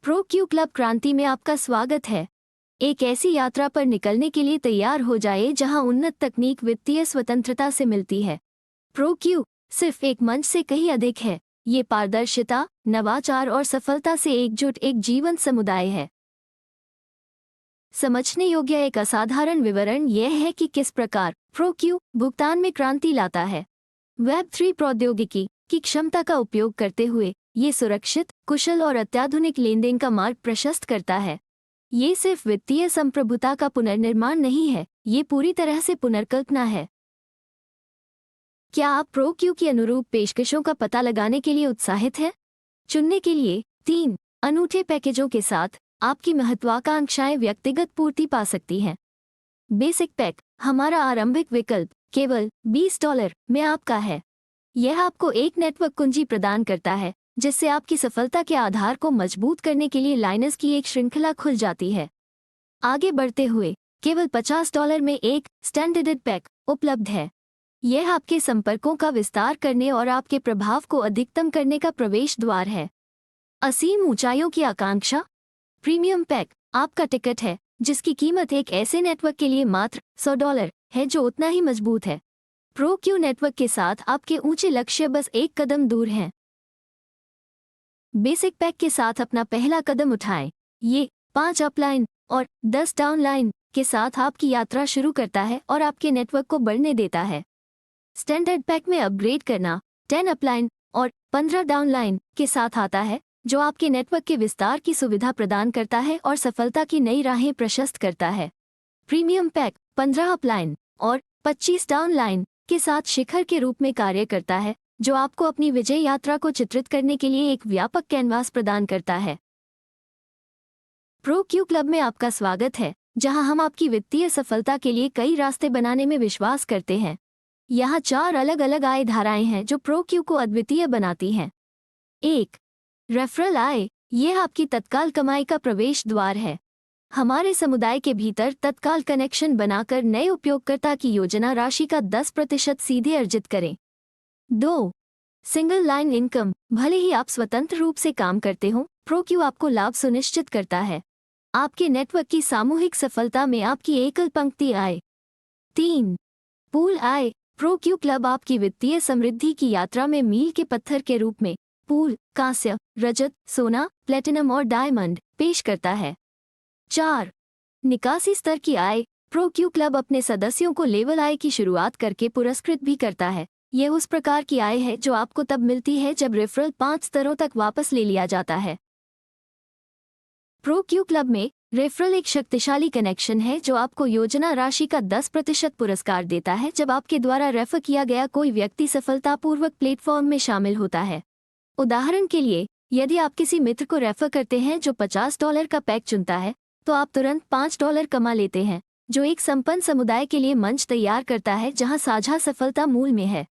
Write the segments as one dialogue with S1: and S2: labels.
S1: Pro Q club क्रांति में आपका स्वागत है। एक ऐसी यात्रा पर निकलने के लिए तैयार हो जाए जहां उन्नत तकनीक वित्तीय स्वतंत्रता से मिलती है। प्रो क्यू सिर्फ एक मंच से कहीं अधिक है। ये पारदर्शिता, नवाचार और सफलता से एकजुट एक जीवंत समुदाय है। समझने योग्य एक असाधारण विवरण यह है कि किस प्रकार प्रो क्यू भुगतान में क्रांति लाता है। वेब 3 प्रौद्योगिकी की क्षमता का उपयोग करते हुए ये सुरक्षित, कुशल और अत्याधुनिक लेनदेन का मार्ग प्रशस्त करता है। ये सिर्फ वित्तीय संप्रभुता का पुनर्निर्माण नहीं है, ये पूरी तरह से पुनर्कल्पना है। क्या आप प्रो क्यू की अनुरूप पेशकशों का पता लगाने के लिए उत्साहित हैं? चुनने के लिए 3 अनूठे पैकेजों के साथ आपकी महत्वाकांक्षाएं व्यक्तिगत पूर्ति पा सकती हैं। बेसिक पैक, हमारा आरंभिक विकल्प, केवल $20 में आपका है। यह आपको एक नेटवर्क कुंजी प्रदान करता है जिससे आपकी सफलता के आधार को मजबूत करने के लिए लाइनस की एक श्रृंखला खुल जाती है। आगे बढ़ते हुए केवल $50 में एक स्टैंडर्ड पैक उपलब्ध है। यह आपके संपर्कों का विस्तार करने और आपके प्रभाव को अधिकतम करने का प्रवेश द्वार है। असीम ऊंचाइयों की आकांक्षा, प्रीमियम पैक आपका टिकट है जिसकी कीमत एक ऐसे नेटवर्क के लिए मात्र $100 है जो उतना ही मजबूत है। प्रो क्यू नेटवर्क के साथ आपके ऊंचे लक्ष्य बस एक कदम दूर हैं। बेसिक पैक के साथ अपना पहला कदम उठाएं। ये 5 अपलाइन और 10 डाउनलाइन के साथ आपकी यात्रा शुरू करता है और आपके नेटवर्क को बढ़ने देता है। स्टैंडर्ड पैक में अपग्रेड करना 10 अपलाइन और 15 डाउनलाइन के साथ आता है जो आपके नेटवर्क के विस्तार की सुविधा प्रदान करता है और सफलता की नई राहें प्रशस्त करता है। प्रीमियम पैक 15 अपलाइन और 25 डाउनलाइन के साथ शिखर के रूप में कार्य करता है जो आपको अपनी विजय यात्रा को चित्रित करने के लिए एक व्यापक कैनवास प्रदान करता है। प्रो क्यू क्लब में आपका स्वागत है जहां हम आपकी वित्तीय सफलता के लिए कई रास्ते बनाने में विश्वास करते हैं। यहाँ 4 अलग अलग आय धाराएं हैं जो प्रो क्यू को अद्वितीय बनाती हैं। 1. रेफरल आय, यह आपकी तत्काल कमाई का प्रवेश द्वार है। हमारे समुदाय के भीतर तत्काल कनेक्शन बनाकर नए उपयोगकर्ता की योजना राशि का 10% सीधे अर्जित करें। 2. सिंगल लाइन इनकम, भले ही आप स्वतंत्र रूप से काम करते हो, प्रो क्यू आपको लाभ सुनिश्चित करता है। आपके नेटवर्क की सामूहिक सफलता में आपकी एकल पंक्ति आय। 3. पूल आय, प्रो क्यू क्लब आपकी वित्तीय समृद्धि की यात्रा में मील के पत्थर के रूप में पूल, कांस्य, रजत, सोना, प्लेटिनम और डायमंड पेश करता है। 4. निकासी स्तर की आय, प्रो क्यू क्लब अपने सदस्यों को लेवल आय की शुरुआत करके पुरस्कृत भी करता है। यह उस प्रकार की आय है जो आपको तब मिलती है जब रेफरल 5 स्तरों तक वापस ले लिया जाता है। प्रो क्यू क्लब में रेफरल एक शक्तिशाली कनेक्शन है जो आपको योजना राशि का 10% पुरस्कार देता है जब आपके द्वारा रेफर किया गया कोई व्यक्ति सफलतापूर्वक प्लेटफॉर्म में शामिल होता है। उदाहरण के लिए, यदि आप किसी मित्र को रेफर करते हैं जो $50 का पैक चुनता है तो आप तुरंत $5 कमा लेते हैं, जो एक संपन्न समुदाय के लिए मंच तैयार करता है जहां साझा सफलता मूल में है।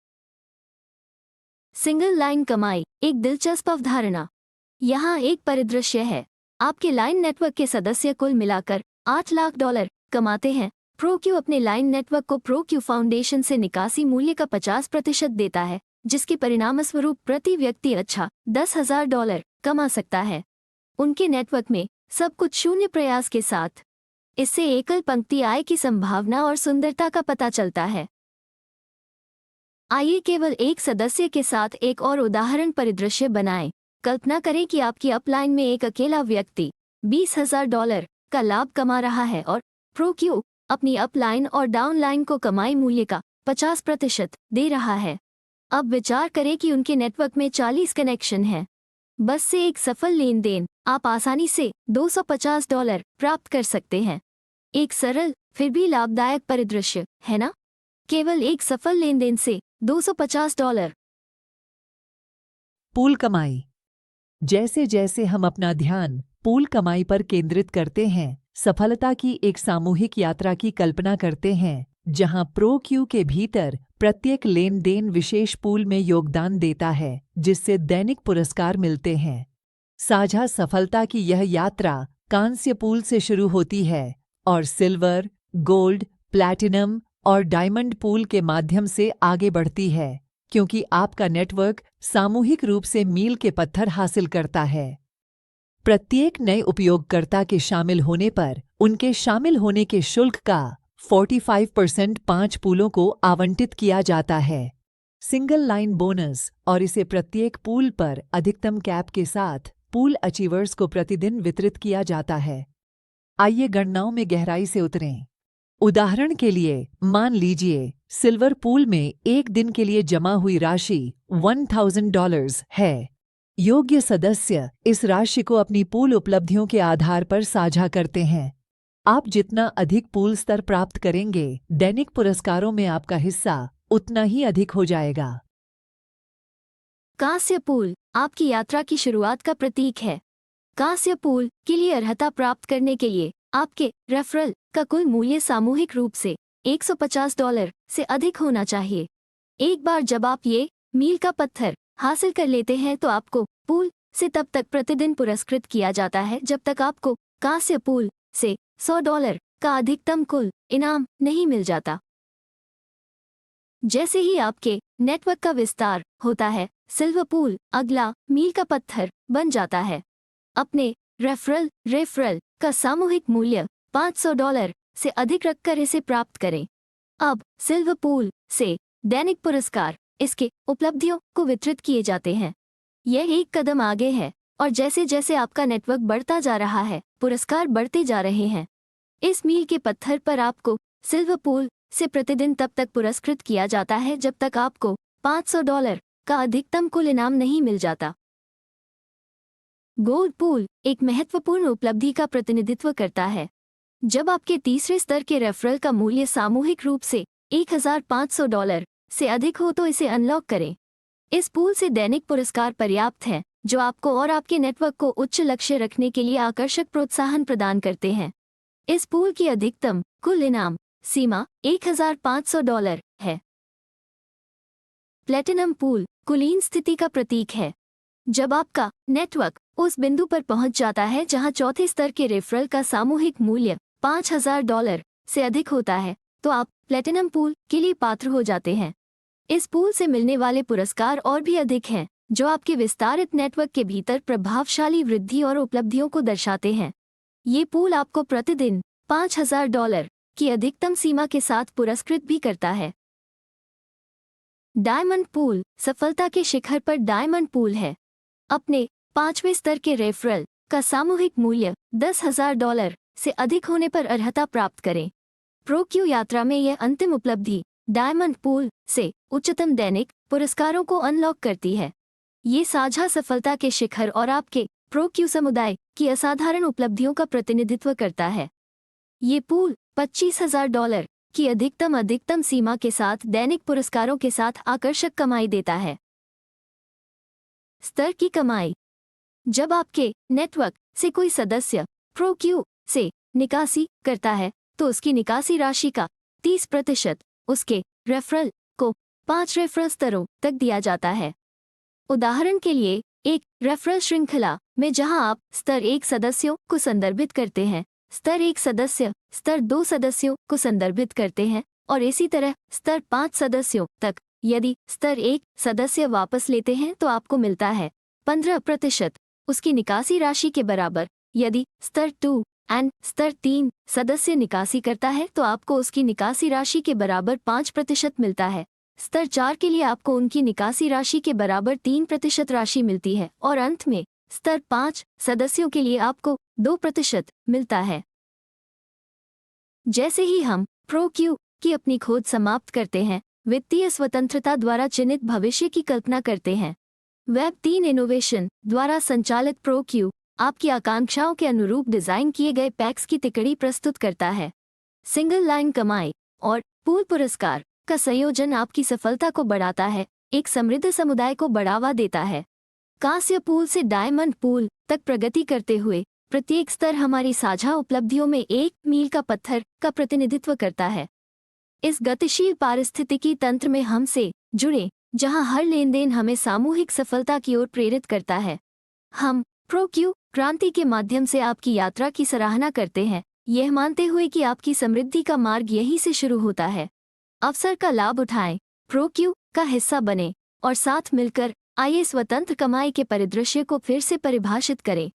S1: सिंगल लाइन कमाई, एक दिलचस्प अवधारणा। यहाँ एक परिदृश्य है। आपके लाइन नेटवर्क के सदस्य कुल मिलाकर $8 लाख कमाते हैं। प्रो क्यू अपने लाइन नेटवर्क को प्रो क्यू फाउंडेशन से निकासी मूल्य का 50% देता है, जिसके परिणामस्वरूप प्रति व्यक्ति अच्छा $10,000 कमा सकता है। उनके नेटवर्क में सब कुछ शून्य प्रयास के साथ। इससे एकल पंक्ति आय की संभावना और सुंदरता का पता चलता है। आइए केवल एक सदस्य के साथ एक और उदाहरण परिदृश्य बनाएं। कल्पना करें कि आपकी अपलाइन में एक अकेला व्यक्ति $20,000 का लाभ कमा रहा है और प्रो क्यू अपनी अपलाइन और डाउनलाइन को कमाई मूल्य का 50% दे रहा है। अब विचार करें कि उनके नेटवर्क में 40 कनेक्शन हैं। बस से एक सफल लेनदेन आप आसानी से $250 प्राप्त कर सकते हैं। एक सरल फिर भी लाभदायक परिदृश्य, है ना? केवल एक सफल लेनदेन से $250।
S2: पूल कमाई। जैसे जैसे हम अपना ध्यान पूल कमाई पर केंद्रित करते हैं, सफलता की एक सामूहिक यात्रा की कल्पना करते हैं जहां प्रो क्यू के भीतर प्रत्येक लेन देन विशेष पूल में योगदान देता है जिससे दैनिक पुरस्कार मिलते हैं। साझा सफलता की यह यात्रा कांस्य पूल से शुरू होती है और सिल्वर, गोल्ड, प्लैटिनम और डायमंड पूल के माध्यम से आगे बढ़ती है। क्योंकि आपका नेटवर्क सामूहिक रूप से मील के पत्थर हासिल करता है। प्रत्येक नए उपयोगकर्ता के शामिल होने पर उनके शामिल होने के शुल्क का 45% 5 पूलों को आवंटित किया जाता है। सिंगल लाइन बोनस, और इसे प्रत्येक पूल पर अधिकतम कैप के साथ पूल अचीवर्स को प्रतिदिन वितरित किया जाता है। आइए गणनाओं में गहराई से उतरें। उदाहरण के लिए, मान लीजिए सिल्वर पूल में एक दिन के लिए जमा हुई राशि $1000 है। योग्य सदस्य इस राशि को अपनी पूल उपलब्धियों के आधार पर साझा करते हैं। आप जितना अधिक पूल स्तर प्राप्त करेंगे, दैनिक पुरस्कारों में आपका हिस्सा उतना ही अधिक हो जाएगा।
S1: कांस्य पूल आपकी यात्रा की शुरुआत का प्रतीक है। कांस्य पूल के लिए अर्हता प्राप्त करने के लिए आपके रेफरल का कुल मूल्य सामूहिक रूप से $150 से अधिक होना चाहिए। एक बार जब आप ये मील का पत्थर हासिल कर लेते हैं तो आपको पूल से तब तक प्रतिदिन पुरस्कृत किया जाता है जब तक आपको कांस्य पूल से $100 का अधिकतम कुल इनाम नहीं मिल जाता। जैसे ही आपके नेटवर्क का विस्तार होता है, सिल्वर पूल अगला मील का पत्थर बन जाता है। अपने रेफरल का सामूहिक मूल्य $500 से अधिक रखकर इसे प्राप्त करें। अब सिल्वर पूल से दैनिक पुरस्कार इसके उपलब्धियों को वितरित किए जाते हैं। यह एक कदम आगे है और जैसे जैसे आपका नेटवर्क बढ़ता जा रहा है, पुरस्कार बढ़ते जा रहे हैं। इस मील के पत्थर पर आपको सिल्वर पूल से प्रतिदिन तब तक पुरस्कृत किया जाता है जब तक आपको $500 का अधिकतम कुल इनाम नहीं मिल जाता। गोल्ड पूल एक महत्वपूर्ण उपलब्धि का प्रतिनिधित्व करता है। जब आपके तीसरे स्तर के रेफरल का मूल्य सामूहिक रूप से $1500 से अधिक हो तो इसे अनलॉक करें। इस पूल से दैनिक पुरस्कार पर्याप्त हैं, जो आपको और आपके नेटवर्क को उच्च लक्ष्य रखने के लिए आकर्षक प्रोत्साहन प्रदान करते हैं। इस पूल की अधिकतम कुल इनाम सीमा $1500 है। प्लेटिनम पूल कुलीन स्थिति का प्रतीक है। जब आपका नेटवर्क उस बिंदु पर पहुंच जाता है जहां चौथे स्तर के रेफरल का सामूहिक मूल्य $5000 से अधिक होता है, तो आप प्लेटिनम पूल के लिए पात्र हो जाते हैं। इस पूल से मिलने वाले पुरस्कार और भी अधिक हैं, जो आपके विस्तारित नेटवर्क के भीतर प्रभावशाली वृद्धि और उपलब्धियों को दर्शाते हैं। ये पूल आपको प्रतिदिन $5000 की अधिकतम सीमा के साथ पुरस्कृत भी करता है। डायमंड पूल सफलता के शिखर पर डायमंड पूल है। अपने 5वें स्तर के रेफरल का सामूहिक मूल्य $10,000 से अधिक होने पर अर्हता प्राप्त करें। प्रोक्यू यात्रा में यह अंतिम उपलब्धि डायमंड पूल से उच्चतम दैनिक पुरस्कारों को अनलॉक करती है। ये साझा सफलता के शिखर और आपके प्रोक्यू समुदाय की असाधारण उपलब्धियों का प्रतिनिधित्व करता है। ये पूल $25,000 की अधिकतम सीमा के साथ दैनिक पुरस्कारों के साथ आकर्षक कमाई देता है। स्तर की कमाई। जब आपके नेटवर्क से कोई सदस्य प्रोक्यू से निकासी करता है तो उसकी निकासी राशि का 30% उसके रेफरल को 5 रेफरल स्तरों तक दिया जाता है। उदाहरण के लिए, एक रेफरल श्रृंखला में जहां आप स्तर 1 सदस्यों को संदर्भित करते हैं, स्तर 1 सदस्य स्तर 2 सदस्यों को संदर्भित करते हैं और इसी तरह स्तर 5 सदस्यों तक। यदि स्तर 1 सदस्य वापस लेते हैं तो आपको मिलता है 15% उसकी निकासी राशि के बराबर। यदि स्तर 2 एंड स्तर 3 सदस्य निकासी करता है तो आपको उसकी निकासी राशि के बराबर 5% मिलता है। स्तर 4 के लिए आपको उनकी निकासी राशि के बराबर 3% राशि मिलती है और अंत में स्तर 5 सदस्यों के लिए आपको 2% मिलता है। जैसे ही हम प्रोक्यू की अपनी खोज समाप्त करते हैं, वित्तीय स्वतंत्रता द्वारा चिन्हित भविष्य की कल्पना करते हैं। वेब 3 इनोवेशन द्वारा संचालित प्रोक्यू आपकी आकांक्षाओं के अनुरूप डिजाइन किए गए पैक्स की तिकड़ी प्रस्तुत करता है। सिंगल लाइन कमाई और पूल पुरस्कार का संयोजन आपकी सफलता को बढ़ाता है, एक समृद्ध समुदाय को बढ़ावा देता है। कांस्य पूल से डायमंड पूल तक प्रगति करते हुए प्रत्येक स्तर हमारी साझा उपलब्धियों में एक मील का पत्थर का प्रतिनिधित्व करता है। इस गतिशील पारिस्थितिकी तंत्र में हमसे जुड़े, जहां हर लेनदेन हमें सामूहिक सफलता की ओर प्रेरित करता है। हम प्रोक्यू क्रांति के माध्यम से आपकी यात्रा की सराहना करते हैं, यह मानते हुए कि आपकी समृद्धि का मार्ग यहीं से शुरू होता है। अवसर का लाभ उठाएं, प्रोक्यू का हिस्सा बने और साथ मिलकर आइए स्वतंत्र कमाई के परिदृश्य को फिर से परिभाषित करें।